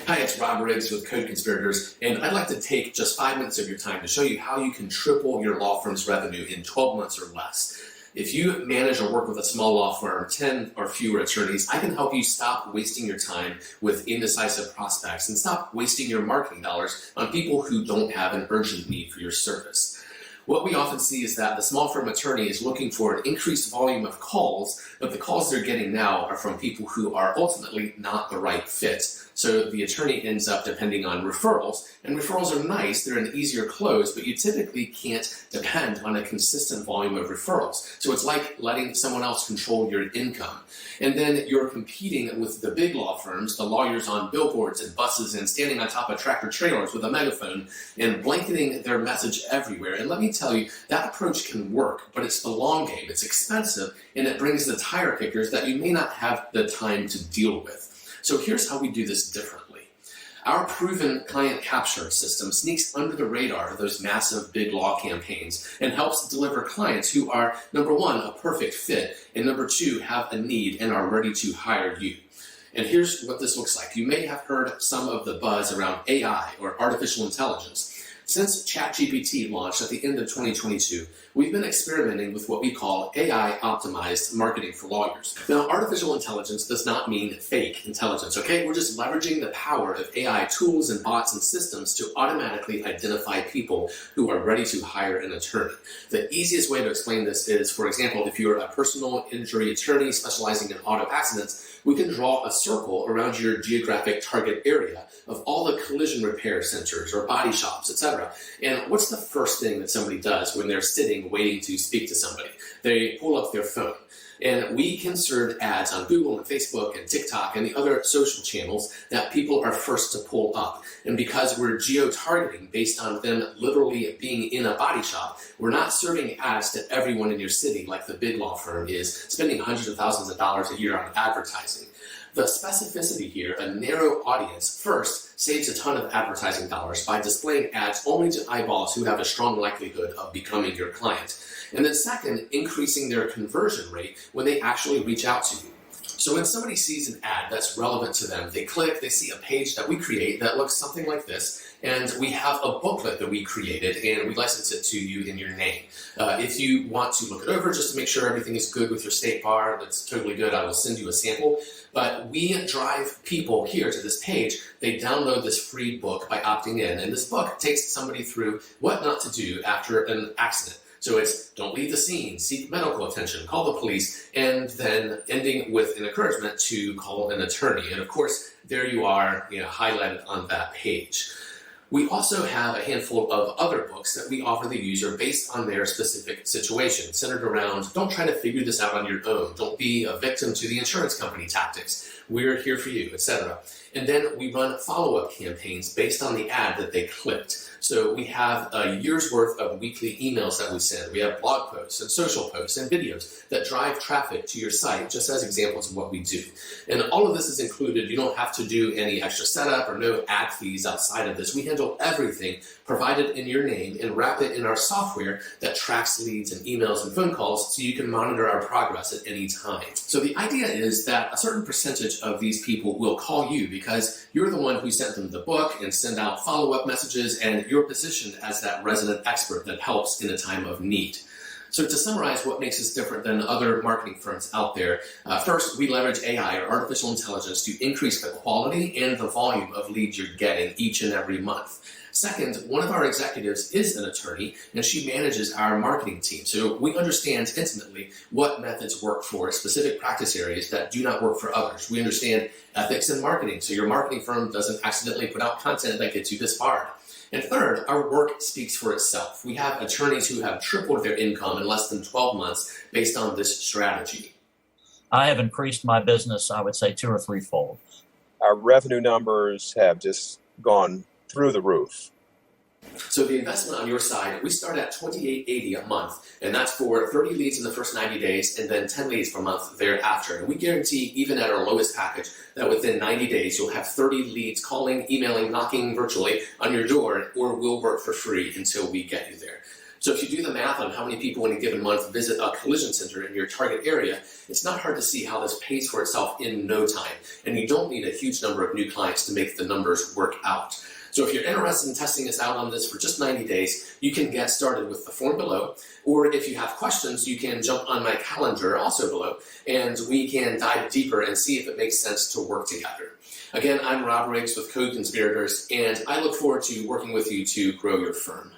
Hi, it's Rob Riggs with Code Conspirators, and I'd like to take just 5 minutes of your time to show you how you can triple your law firm's revenue in 12 months or less. If you manage or work with a small law firm, 10 or fewer attorneys, I can help you stop wasting your time with indecisive prospects and stop wasting your marketing dollars on people who don't have an urgent need for your service. What we often see is that the small firm attorney is looking for an increased volume of calls, but the calls they're getting now are from people who are ultimately not the right fit. So the attorney ends up depending on referrals, and referrals are nice, they're an easier close, but you typically can't depend on a consistent volume of referrals. So it's like letting someone else control your income. And then you're competing with the big law firms, the lawyers on billboards and buses and standing on top of tractor trailers with a megaphone and blanketing their message everywhere. And let me tell you, that approach can work, but it's the long game. It's expensive, and it brings the tire kickers that you may not have the time to deal with. So here's how we do this differently. Our proven client capture system sneaks under the radar of those massive big law campaigns and helps deliver clients who are, number one, a perfect fit, and number two, have a need and are ready to hire you. And here's what this looks like. You may have heard some of the buzz around AI or artificial intelligence. Since ChatGPT launched at the end of 2022, we've been experimenting with what we call AI-optimized marketing for lawyers. Now, artificial intelligence does not mean fake intelligence, okay? We're just leveraging the power of AI tools and bots and systems to automatically identify people who are ready to hire an attorney. The easiest way to explain this is, for example, if you're a personal injury attorney specializing in auto accidents, we can draw a circle around your geographic target area of all the collision repair centers or body shops, etc. And what's the first thing that somebody does when they're sitting waiting to speak to somebody? They pull up their phone. And we can serve ads on Google and Facebook and TikTok and the other social channels that people are first to pull up. And because we're geo-targeting based on them literally being in a body shop, we're not serving ads to everyone in your city like the big law firm is, spending hundreds of thousands of dollars a year on advertising. The specificity here, a narrow audience, first saves a ton of advertising dollars by displaying ads only to eyeballs who have a strong likelihood of becoming your client. And then second, increasing their conversion rate when they actually reach out to you. So when somebody sees an ad that's relevant to them, they click, they see a page that we create that looks something like this, and we have a booklet that we created, and we license it to you in your name. If you want to look it over just to make sure everything is good with your state bar, that's totally good, I will send you a sample. But we drive people here to this page. They download this free book by opting in, and this book takes somebody through what not to do after an accident. So it's don't leave the scene, seek medical attention, call the police, and then ending with an encouragement to call an attorney. And of course, there you are, highlighted on that page. We also have a handful of other books that we offer the user based on their specific situation, centered around don't try to figure this out on your own, don't be a victim to the insurance company tactics, we're here for you, etc. And then we run follow-up campaigns based on the ad that they clicked. So we have a year's worth of weekly emails that we send. We have blog posts and social posts and videos that drive traffic to your site, just as examples of what we do. And all of this is included. You don't have to do any extra setup or no ad fees outside of this. We handle everything provided in your name and wrap it in our software that tracks leads and emails and phone calls so you can monitor our progress at any time. So the idea is that a certain percentage of these people will call you because you're the one who sent them the book and send out follow-up messages, and you're positioned as that resident expert that helps in a time of need. So to summarize what makes us different than other marketing firms out there, first, we leverage AI or artificial intelligence to increase the quality and the volume of leads you're getting each and every month. Second, one of our executives is an attorney, and she manages our marketing team. So we understand intimately what methods work for specific practice areas that do not work for others. We understand ethics in marketing, so your marketing firm doesn't accidentally put out content that gets you disbarred. And third, our work speaks for itself. We have attorneys who have tripled their income in less than 12 months based on this strategy. I have increased my business, I would say, 2 or 3-fold. Our revenue numbers have just gone through the roof. So the investment on your side, we start at $28.80 a month, and that's for 30 leads in the first 90 days and then 10 leads per month thereafter. And we guarantee, even at our lowest package, that within 90 days you'll have 30 leads calling, emailing, knocking virtually on your door, or we'll work for free until we get you there. So if you do the math on how many people in a given month visit a collision center in your target area, it's not hard to see how this pays for itself in no time. And you don't need a huge number of new clients to make the numbers work out. So if you're interested in testing us out on this for just 90 days, you can get started with the form below. Or if you have questions, you can jump on my calendar also below, and we can dive deeper and see if it makes sense to work together. Again, I'm Rob Riggs with Code Conspirators, and I look forward to working with you to grow your firm.